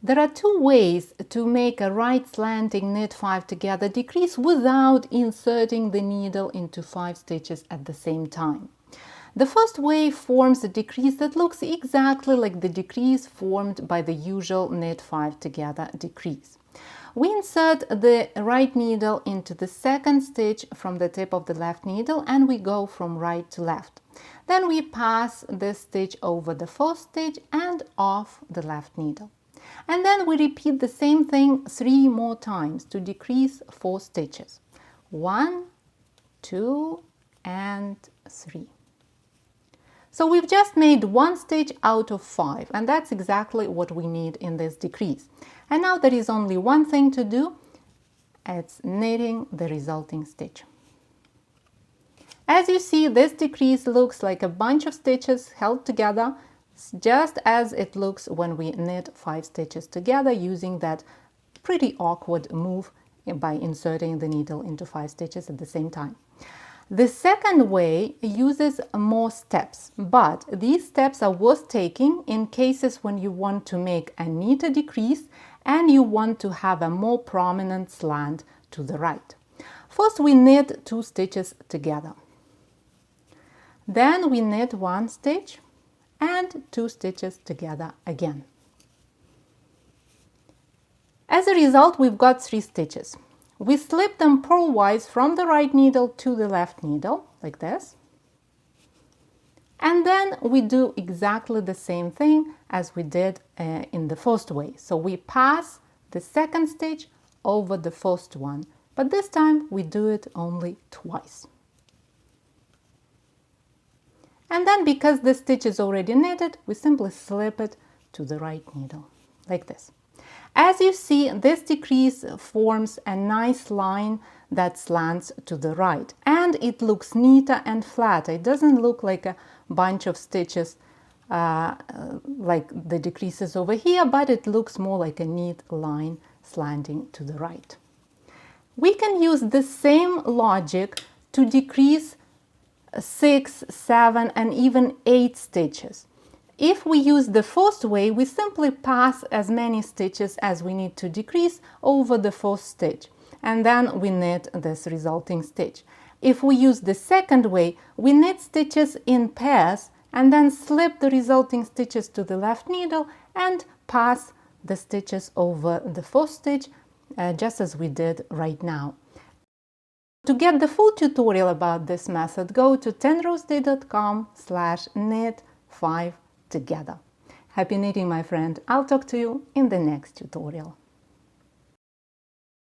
There are two ways to make a right slanting knit 5 together decrease without inserting the needle into 5 stitches at the same time. The first way forms a decrease that looks exactly like the decrease formed by the usual knit 5 together decrease. We insert the right needle into the second stitch from the tip of the left needle and we go from right to left. Then we pass this stitch over the first stitch and off the left needle. And then we repeat the same thing 3 more times to decrease 4 stitches. 1, 2, and 3. So we've just made 1 stitch out of 5, and that's exactly what we need in this decrease. And now there is only one thing to do, it's knitting the resulting stitch. As you see, this decrease looks like a bunch of stitches held together, just as it looks when we knit 5 stitches together using that pretty awkward move by inserting the needle into 5 stitches at the same time. The second way uses more steps, but these steps are worth taking in cases when you want to make a neater decrease and you want to have a more prominent slant to the right. First we knit 2 stitches together. Then we knit 1 stitch and 2 stitches together again. As a result, we've got 3 stitches. We slip them purlwise from the right needle to the left needle, like this. And then we do exactly the same thing as we did in the first way. So we pass the second stitch over the first one, but this time we do it only twice. And then, because the stitch is already knitted, we simply slip it to the right needle, like this. As you see, this decrease forms a nice line that slants to the right, and it looks neater and flatter. It doesn't look like a bunch of stitches like the decreases over here, but it looks more like a neat line slanting to the right. We can use the same logic to decrease 6, 7, and even 8 stitches. If we use the first way, we simply pass as many stitches as we need to decrease over the first stitch, and then we knit this resulting stitch. If we use the second way, we knit stitches in pairs and then slip the resulting stitches to the left needle and pass the stitches over the first stitch, just as we did right now. To get the full tutorial about this method, go to 10rosday.com/knit5 together. Happy knitting, my friend. I'll talk to you in the next tutorial.